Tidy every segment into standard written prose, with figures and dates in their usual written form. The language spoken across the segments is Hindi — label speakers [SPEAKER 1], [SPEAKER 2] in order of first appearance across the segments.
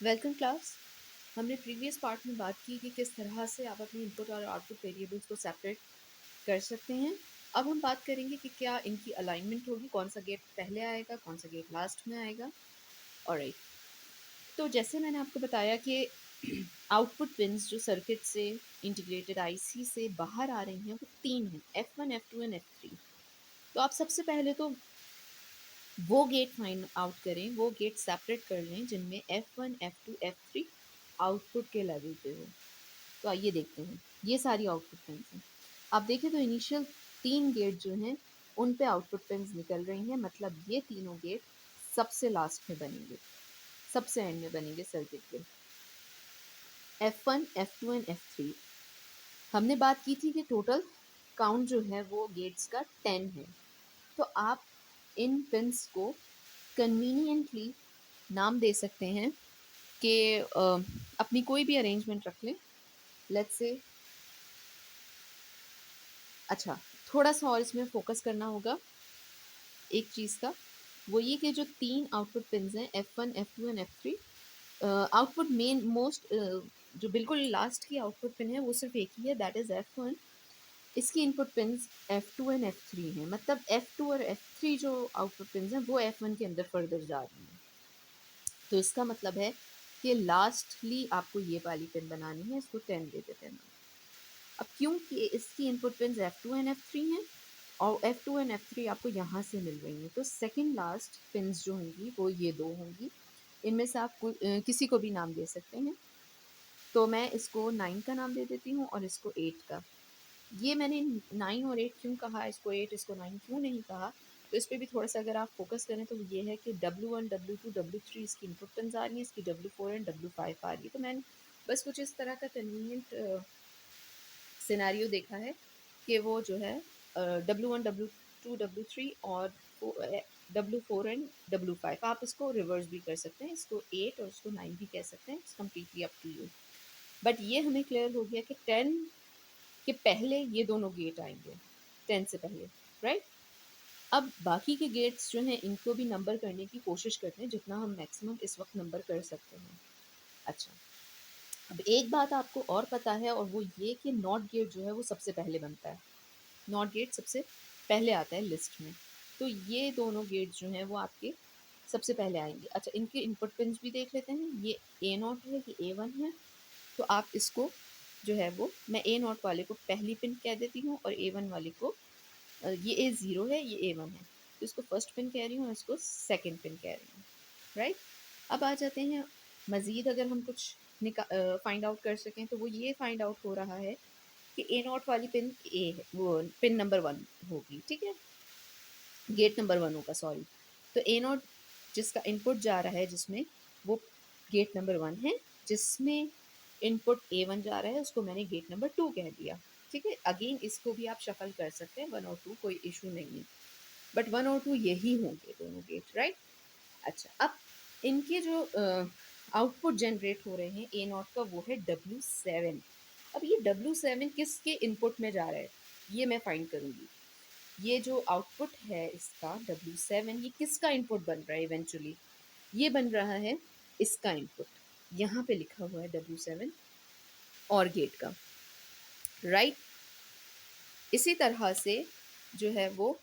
[SPEAKER 1] Welcome class. हमने प्रीवियस पार्ट में बात की कि किस तरह से आप अपनी इनपुट और आउटपुट वेरिएबल्स को सेपरेट कर सकते हैं। अब हम बात करेंगे कि क्या इनकी अलाइनमेंट होगी, कौन सा गेट पहले आएगा, कौन सा गेट लास्ट में आएगा। ऑलराइट, तो जैसे मैंने आपको बताया कि आउटपुट पिन्स जो सर्किट से इंटीग्रेटेड आईसी से बाहर आ रही हैं वो तीन हैं, F1, F2 एंड F3। तो आप सबसे पहले तो वो गेट फाइंड आउट करें, वो गेट सेपरेट कर लें जिनमें F1, F2, F3 आउटपुट के लेवल पे हो। तो आइए देखते हैं, ये सारी आउटपुट पिन्स हैं। आप देखें तो इनिशियल 3 गेट जो हैं उन पे आउटपुट पिन्स निकल रही हैं, मतलब ये तीनों गेट सबसे लास्ट में बनेंगे, सबसे एंड में बनेंगे सर्किट के। F1, F2 एंड F3 हमने बात की थी कि टोटल काउंट जो है वो गेट्स का 10 है। तो आप इन पिन्स को कन्वीनियंटली नाम दे सकते हैं कि अपनी कोई भी अरेंजमेंट रख लें। लेट्स से अच्छा, थोड़ा-सा और इसमें फ़ोकस करना होगा एक चीज़ का, वो ये कि जो 3 आउटपुट पिन्स हैं F1, F2 and F3, output main most जो बिल्कुल लास्ट की आउटपुट पिन है वो सिर्फ़ एक ही है, दैट इज़ F1। इसकी input pins F2 and F3 हैं, मतलब F2 और F3 जो आउटपुट पिन्स हैं वो F1 के अंदर फर्दर जा रही हैं। तो इसका मतलब है कि लास्टली आपको ये वाली पिन बनानी है, इसको 10 दे देते हैं। अब क्योंकि इसकी input pins F2 and F3 हैं और F2 एंड F3 आपको यहाँ से मिल रही हैं, तो सेकंड लास्ट पिन्स जो होंगी वो ये 2 होंगी। इनमें से आप किसी को भी नाम दे सकते हैं। तो मैं इसको 9 का नाम दे देती हूँ और इसको 8 का। ये मैंने 9 और 8 क्यों कहा, इसको 8 इसको 9 क्यों नहीं कहा, तो इस पे भी थोड़ा-सा अगर आप फ़ोकस करें तो ये है कि W1, W2, W3 इसकी इनपुट पिन्स आ रही हैं, इसकी W4 एंड W5 आ रही है। तो मैंने बस कुछ इस तरह का कन्वीनिएंट सिनेरियो देखा है कि वो जो है W1, W2, W3 और W4 एंड W5 आप इसको रिवर्स भी कर सकते हैं, इसको 8 और इसको 9 भी कह सकते हैं, it's completely up to you. But ये हमें क्लियर हो गया कि 10 के पहले ये दोनों गेट आएंगे, 10 से पहले, राइट। अब बाकी के गेट्स जो हैं इनको भी नंबर करने की कोशिश करते हैं, जितना हम मैक्सिमम इस वक्त नंबर कर सकते हैं। अच्छा, अब एक बात आपको और पता है और वो ये कि नॉट गेट जो है वो सबसे पहले बनता है, नॉट गेट सबसे पहले आता है लिस्ट में। तो ये दोनों गेट जो हैं वो आपके सबसे पहले आएंगे। अच्छा, इनके इनपुट पिन्स भी देख लेते हैं, ये ए नॉट है, ये ए वन है। तो आप इसको जो है वो मैं ए नॉट वाले को पहली पिन कह देती हूँ और ए वन वाले को ये ए ज़ीरो है, ये ए वन है, तो इसको फर्स्ट पिन कह रही हूँ, इसको सेकंड पिन कह रही हूँ, राइट। अब आ जाते हैं मज़ीद, अगर हम कुछ फाइंड आउट कर सकें तो वो ये फाइंड आउट हो रहा है कि ए नॉट वाली पिन ए है, वो पिन नंबर वन होगी, ठीक है, गेट नंबर वन होगा, सॉरी। तो ए नॉट जिसका इनपुट जा रहा है जिसमें, वो गेट नंबर वन है, जिसमें इनपुट ए वन जा रहा है उसको मैंने गेट नंबर टू कह दिया, ठीक है। अगेन इसको भी आप शफल कर सकते हैं, वन और टू कोई इशू नहीं है, बट वन और टू यही होंगे दोनों गेट, राइट। अच्छा, अब इनके जो आउटपुट जनरेट हो रहे हैं ए नॉट का, वो है W7। अब ये W7 किसके इनपुट में जा रहा है ये मैं फाइंड करूंगी। ये जो आउटपुट है इसका W7, ये किसका इनपुट बन रहा है इवेंचुअली, ये बन रहा है इसका इनपुट, यहाँ पे लिखा हुआ है W7 और गेट का, राइट। इसी तरह से जो है वो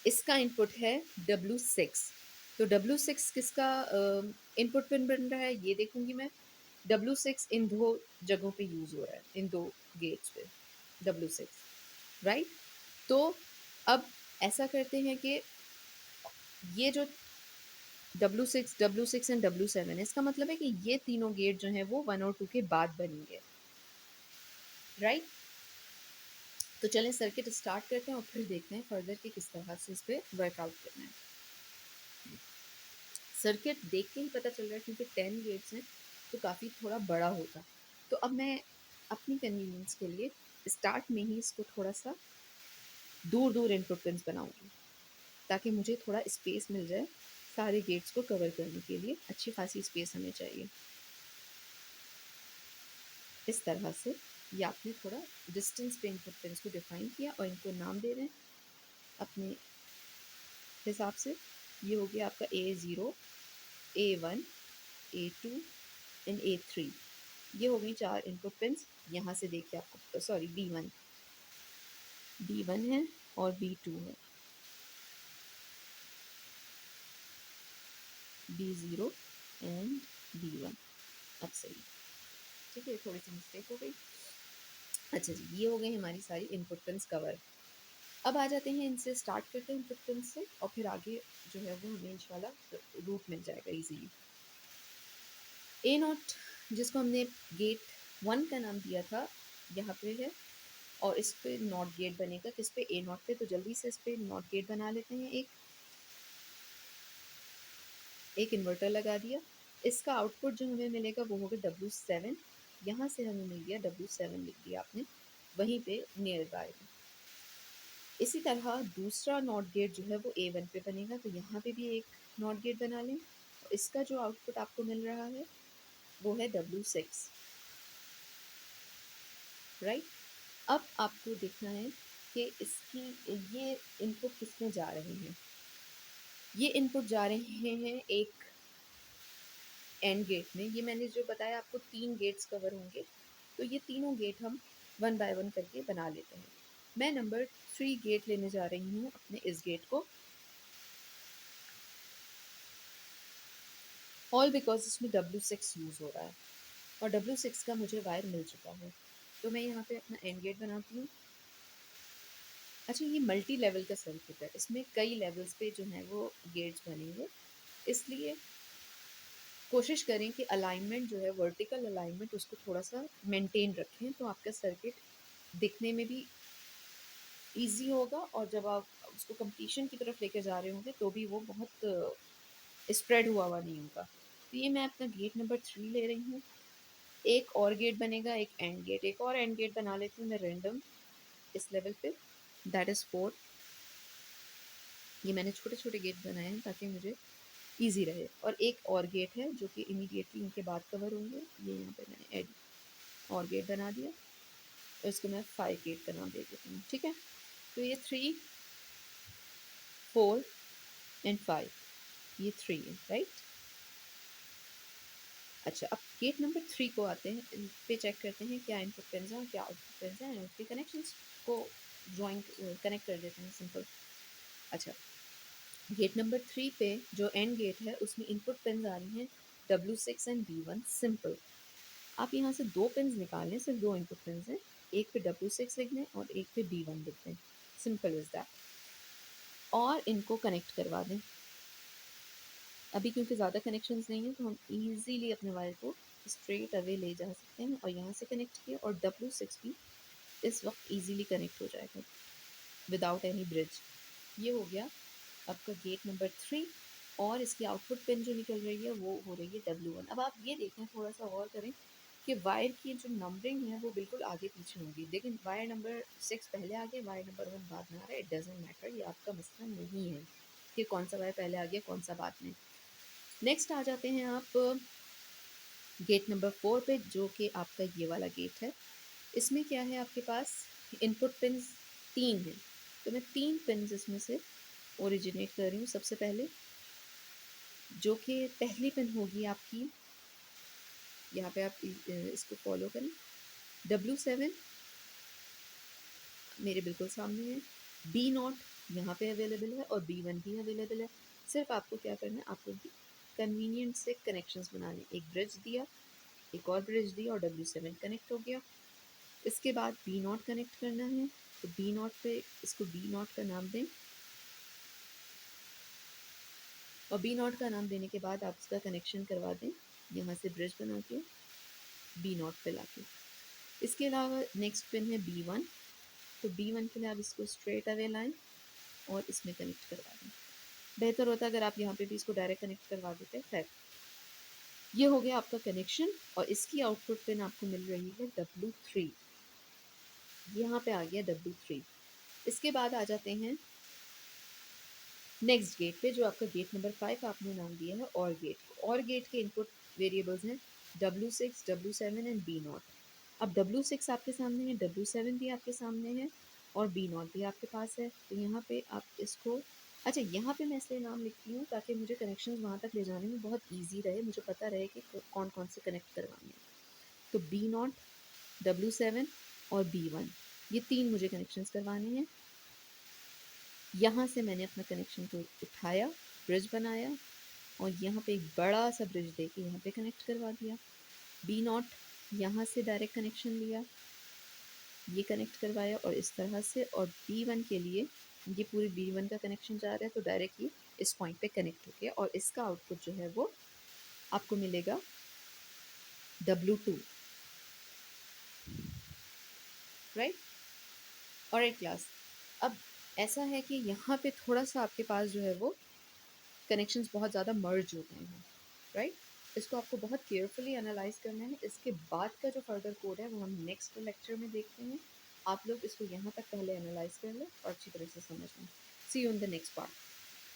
[SPEAKER 1] इसका इनपुट है W6। तो W6 किसका इनपुट पिन बन रहा है ये देखूंगी मैं। W6 इन दो जगहों पे यूज हो रहा है, इन दो गेट्स पे W6, राइट। तो अब ऐसा करते हैं कि ये जो W6 एंड W7 है, इसका मतलब है कि ये तीनों गेट जो हैं वो वन और टू के बाद बनेंगे, राइट। तो चलें सर्किट स्टार्ट करते हैं और फिर देखते हैं फर्दर कि किस तरह से इस पर वर्कआउट करना है। सर्किट देख के ही पता चल रहा है क्योंकि 10 गेट्स हैं तो काफ़ी थोड़ा बड़ा होगा। तो अब मैं अपनी कन्वीनियंस के लिए स्टार्ट में ही इसको थोड़ा सा दूर दूर इनपुट पिन्स बनाऊंगी, ताकि मुझे थोड़ा स्पेस मिल जाए, सारे गेट्स को कवर करने के लिए अच्छी खासी स्पेस हमें चाहिए। इस तरह से ये आपने थोड़ा डिस्टेंस पे इनपुट पिन्स को डिफाइन किया और इनको नाम दे रहे हैं अपने हिसाब से। ये हो गया आपका A0, A1, A2 and A3, ये हो गई 4 इनपुट पिन्स। यहाँ से देखिए आपको, सॉरी B1 है और B2 है, B0 एंड B1। अब सही, ठीक है, थोड़ी सी मिस्टेक हो गई। अच्छा जी, ये हो गई हमारी सारी इनपुट पिन्स कवर। अब आ जाते हैं, इनसे स्टार्ट करते हैं इनपुट पिन से, और फिर आगे जो है वो हमें इंशाल्लाह रूट मिल जाएगा इजीली। A0 जिसको हमने गेट 1 का नाम दिया था, यहाँ पे है, और इस पे नॉट गेट बनेगा। किस पे? A0 पे। तो जल्दी से इस पे नॉट गेट बना लेते हैं। एक इन्वर्टर लगा दिया। इसका आउटपुट जो हमें मिलेगा वो होगा W7। यहाँ से हमें मिल गया W7, लिख दिया आपने वहीं पे नियर बाय। इसी तरह दूसरा नॉट गेट जो है वो A1 पे बनेगा, तो यहाँ पे भी एक नॉट गेट बना लें। और इसका जो आउटपुट आपको मिल रहा है वो है W6, राइट। अब आपको देखना है कि इसकी ये इनपुट किस में जा रहे हैं। ये इनपुट जा रहे हैं एक एंड गेट में। ये मैंने जो बताया आपको 3 गेट्स कवर होंगे, तो ये तीनों गेट हम 1 बाय 1 करके बना लेते हैं। मैं नंबर 3 गेट लेने जा रही हूँ अपने इस गेट को, ऑल बिकॉज इसमें W6 यूज़ हो रहा है और W6 का मुझे वायर मिल चुका है। तो मैं यहाँ पे अपना एंड गेट बनाती हूँ। अच्छा, ये मल्टी लेवल का सर्किट है, इसमें कई लेवल्स पे जो है वो गेट्स बनेंगे, इसलिए कोशिश करें कि अलाइनमेंट जो है, वर्टिकल अलाइनमेंट, उसको थोड़ा सा मेंटेन रखें, तो आपका सर्किट दिखने में भी ईजी होगा, और जब आप उसको कंप्लीशन की तरफ लेके जा रहे होंगे तो भी वो बहुत स्प्रेड हुआ नहीं होगा। तो ये मैं अपना गेट नंबर 3 ले रही हूँ। एक और गेट बनेगा, एक एंड गेट, एक और एंड गेट बना लेती हूँ मैं रेंडम इस लेवल पे, दैट इज़ 4। ये मैंने छोटे छोटे गेट बनाए हैं ताकि मुझे ईजी रहे। और एक और गेट है जो कि इमीडिएटली इनके बाद कवर होंगे, ये यहाँ पे मैंने एड और गेट बना दिया, और इसको मैं 5 गेट का नाम दे देती हूँ, ठीक है। तो ये 3, 4 एंड 5, ये 3 है, राइट। अच्छा, अब गेट नंबर 3 को आते हैं, इन पे चेक करते हैं क्या इनपुट पिन्स हैं और क्या आउटपुट पिन्स हैं, उसके कनेक्शंस को ड्राइंग कनेक्ट कर देते हैं, सिंपल। अच्छा, गेट नंबर 3 पे जो एंड गेट है उसमें इनपुट पिन्स आ रही हैं W6 एंड B1, सिंपल। आप यहाँ से 2 पिन्स निकालें, सिर्फ 2 इनपुट पिन्स हैं, एक पे W6 लिख दें और एक पे B1 लिख दें, सिंपल इज़ दैट, और इनको कनेक्ट करवा दें। अभी क्योंकि ज़्यादा कनेक्शंस नहीं हैं तो हम इजीली अपने वायर को स्ट्रेट अवे ले जा सकते हैं, और यहाँ से कनेक्ट किया, और W6 भी इस वक्त इजीली कनेक्ट हो जाएगा विदाउट एनी ब्रिज। ये हो गया आपका गेट नंबर 3, और इसकी आउटपुट पिन जो निकल रही है वो हो रही है W1। अब आप ये देखें, थोड़ा सा और करें कि वायर की जो नंबरिंग है वो बिल्कुल आगे पीछे होगी, लेकिन वायर नंबर 6 पहले आ गया, वायर नंबर 1 बाद में आ रहा है। इट डजेंट मैटर, ये आपका मसला नहीं है कि कौन सा वायर पहले आ गया कौन सा बाद में। नेक्स्ट आ जाते हैं आप गेट नंबर 4 पे, जो कि आपका ये वाला गेट है। इसमें क्या है, आपके पास इनपुट पिन्स 3 हैं, तो मैं 3 पिन्स इसमें से ओरिजिनेट कर रही हूँ। सबसे पहले जो कि पहली पिन होगी आपकी, यहाँ पे आप इसको फॉलो करें, W7 मेरे बिल्कुल सामने है, B0 यहाँ पे अवेलेबल है, और B1 भी अवेलेबल है। सिर्फ आपको क्या करना है, आपको कन्वीनियंट से कनेक्शंस बनाने, एक ब्रिज दिया, एक और ब्रिज दिया, और W7 कनेक्ट हो गया। इसके बाद B0 कनेक्ट करना है, तो B0 पे इसको B0 का नाम दें, और B0 का नाम देने के बाद आप इसका कनेक्शन करवा दें यहाँ से ब्रिज बना के B0 पे लाके। इसके अलावा नेक्स्ट पिन है B1, तो B1 के लिए आप इसको स्ट्रेट अवे लाएं और इसमें कनेक्ट करवा दें। बेहतर होता अगर आप यहाँ पे भी इसको डायरेक्ट कनेक्ट करवा देते। खैर, ये हो गया आपका कनेक्शन, और इसकी आउटपुट पिन आपको मिल रही है W3, यहाँ पे आ गया W3। इसके बाद आ जाते हैं नेक्स्ट गेट पे, जो आपका गेट नंबर 5 आपने नाम दिया है और गेट। और गेट के इनपुट वेरिएबल्स हैं W6, W7 एंड B0। अब W6 आपके सामने है, W7 भी आपके सामने है, और B0 भी आपके पास है। तो यहाँ पे आप इसको अच्छा, यहाँ पे मैं इसलिए नाम लिखती हूँ ताकि मुझे कनेक्शंस वहाँ तक ले जाने में बहुत ईज़ी रहे, मुझे पता रहे कि कौन-कौन से कनेक्ट करवाने हैं। तो B0, W7 और B1 ये 3 मुझे कनेक्शंस करवाने हैं। यहाँ से मैंने अपना कनेक्शन को उठाया, ब्रिज बनाया और यहाँ पे एक बड़ा-सा ब्रिज देके यहाँ पे कनेक्ट करवा दिया। B0 यहाँ से डायरेक्ट कनेक्शन लिया, ये कनेक्ट करवाया और इस तरह से, और B1 के लिए ये पूरी B1 का कनेक्शन जा रहा है तो डायरेक्ट ये इस पॉइंट पे कनेक्ट हो गया और इसका आउटपुट जो है वो आपको मिलेगा W2, राइट? Alright class. अब ऐसा है कि यहाँ पे थोड़ा-सा आपके पास जो है वो कनेक्शंस बहुत ज़्यादा मर्ज हो गए हैं, राइट? इसको आपको बहुत केयरफुली एनालाइज करना है। इसके बाद का जो फर्दर कोड है वो हम नेक्स्ट लेक्चर में देखते हैं। आप लोग इसको यहाँ तक पहले एनालाइज कर लें और अच्छी तरह से समझ लें। See you in the next part.